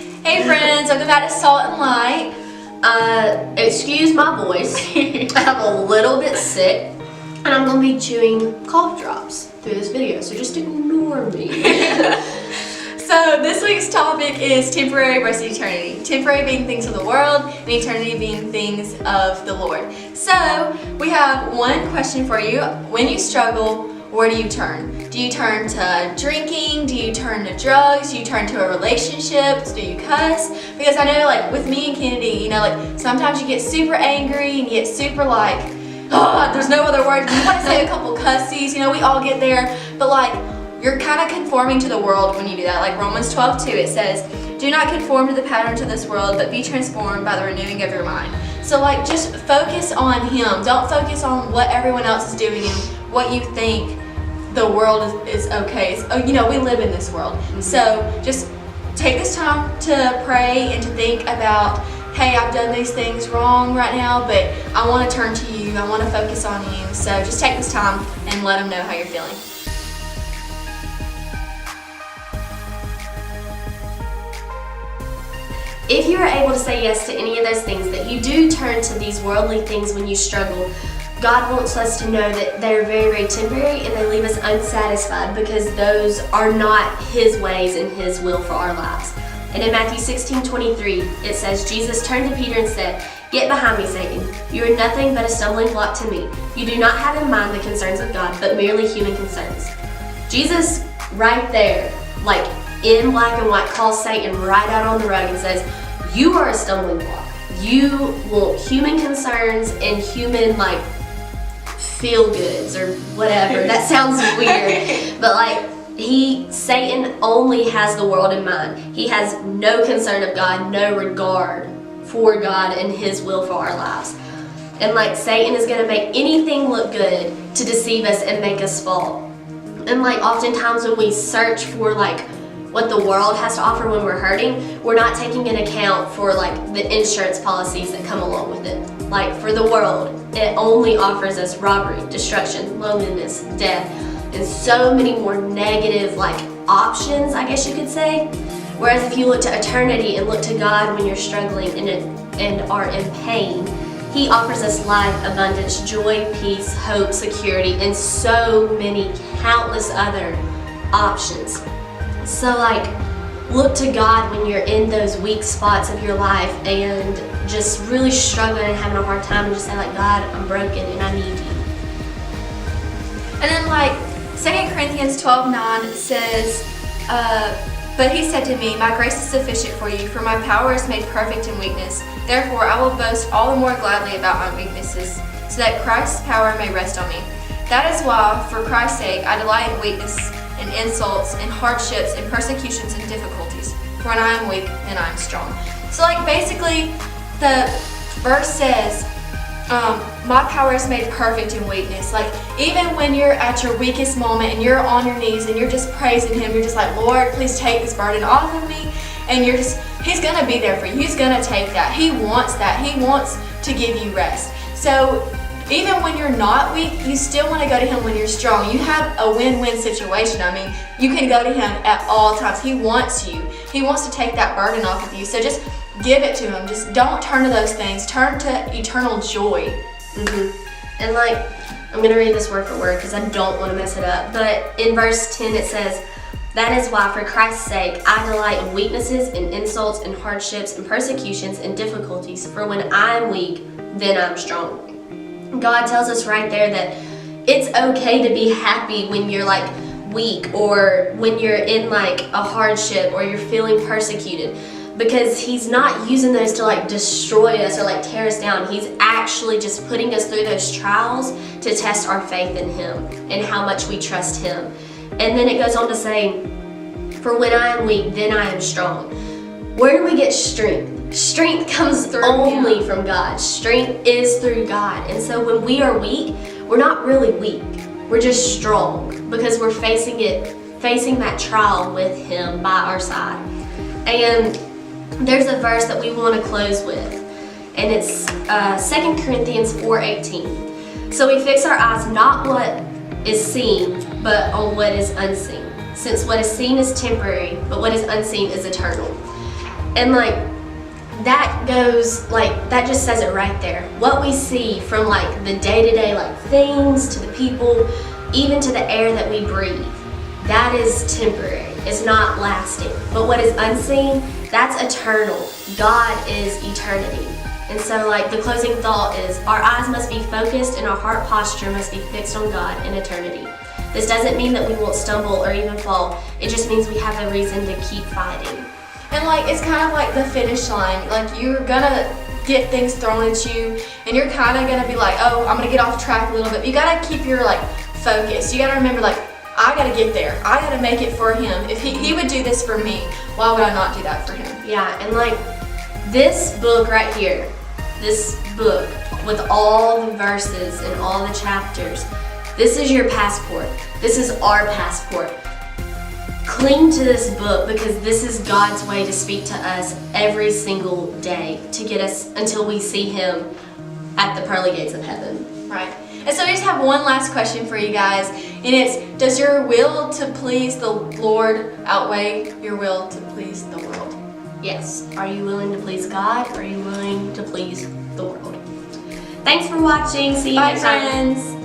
Hey friends, welcome back to Salt and Light. Excuse my voice. I'm a little bit sick and I'm going to be chewing cough drops through this video, so just ignore me. So this week's topic is temporary versus eternity. Temporary being things of the world and eternity being things of the Lord. So we have one question for you. When you struggle, where do you turn? Do you turn to drinking? Do you turn to drugs? Do you turn to a relationship? Do you cuss? Because I know, like, with me and Kennedy, you know, like, sometimes you get super angry and you get super, like, oh, there's no other word. You want to say a couple cussies, you know, we all get there. But, like, you're kind of conforming to the world when you do that. Like Romans 12:2, it says, do not conform to the patterns of this world, but be transformed by the renewing of your mind. So, like, just focus on Him. Don't focus on what everyone else is doing and what you think the world is okay. You know, we live in this world. So just take this time to pray and to think about, hey, I've done these things wrong right now, but I want to turn to you. I want to focus on you. So just take this time and let Him know how you're feeling. If you are able to say yes to any of those things, that you do turn to these worldly things when you struggle, God wants us to know that they're very, very temporary and they leave us unsatisfied because those are not His ways and His will for our lives. And in Matthew 16:23, it says, Jesus turned to Peter and said, "Get behind me, Satan. You are nothing but a stumbling block to me. You do not have in mind the concerns of God, but merely human concerns." Jesus, right there, like in black and white, calls Satan right out on the rug and says, you are a stumbling block. You want human concerns and human, like, feel-goods or whatever. That sounds weird. But, like, Satan only has the world in mind. He has no concern of God, no regard for God and His will for our lives. And, like, Satan is going to make anything look good to deceive us and make us fall. And, like, oftentimes when we search for, like, what the world has to offer when we're hurting, we're not taking into account for, like, the insurance policies that come along with it. Like, for the world, it only offers us robbery, destruction, loneliness, death, and so many more negative, like, options, I guess you could say. Whereas if you look to eternity and look to God when you're struggling and are in pain, He offers us life, abundance, joy, peace, hope, security, and so many countless other options. So, like, look to God when you're in those weak spots of your life and just really struggling and having a hard time, and just say, like, God, I'm broken and I need you. And then, like, 2 Corinthians 12:9 says, but He said to me, my grace is sufficient for you, for my power is made perfect in weakness. Therefore, I will boast all the more gladly about my weaknesses, so that Christ's power may rest on me. That is why, for Christ's sake, I delight in weakness, in insults, in hardships, in persecutions, and difficulties. For when I am weak, then I am strong. So, like, basically, the verse says, my power is made perfect in weakness. Like, even when you're at your weakest moment and you're on your knees and you're just praising Him, you're just like, Lord, please take this burden off of me. And He's going to be there for you. He's going to take that. He wants that. He wants to give you rest. So, even when you're not weak, you still want to go to Him when you're strong. You have a win-win situation. I mean, you can go to Him at all times. He wants you. He wants to take that burden off of you. So just give it to Him. Just don't turn to those things. Turn to eternal joy. And, like, I'm going to read this word for word because I don't want to mess it up. But in verse 10 it says, that is why, for Christ's sake, I delight in weaknesses, in insults, in hardships, in persecutions, and difficulties. For when I am weak, then I'm strong. God tells us right there that it's okay to be happy when you're, like, weak, or when you're in, like, a hardship, or you're feeling persecuted, because He's not using those to, like, destroy us or, like, tear us down. He's actually just putting us through those trials to test our faith in Him and how much we trust Him. And then it goes on to say, for when I am weak, then I am strong. Where do we get strength? Strength comes only from God. Strength is through God. And so when we are weak, we're not really weak. We're just strong because we're facing that trial with Him by our side. And there's a verse that we want to close with, and it's 2 Corinthians 4:18. So we fix our eyes not what is seen, but on what is unseen. Since what is seen is temporary, but what is unseen is eternal. And like that goes, like that just says it right there. What we see from like the day-to-day like things to the people, even to the air that we breathe, that is temporary. It's not lasting. But what is unseen, that's eternal. God is eternity. And so like the closing thought is our eyes must be focused and our heart posture must be fixed on God in eternity. This doesn't mean that we won't stumble or even fall. It just means we have a reason to keep fighting. And like it's kind of like the finish line. Like you're gonna get things thrown at you and you're kind of gonna be like, oh, I'm gonna get off track a little bit. You gotta keep your like focus. You gotta remember like, I gotta get there. I gotta make it for him. If he would do this for me, why would I not do that for him? Yeah, and like this book right here, this book with all the verses and all the chapters, this is your passport. This is our passport. Cling to this book because this is God's way to speak to us every single day to get us until we see him at the pearly gates of heaven. Right. And so we just have one last question for you guys, and it's, does your will to please the Lord outweigh your will to please the world? Yes. Are you willing to please God or are you willing to please the world? Thanks for watching. See you Bye, next time. friends.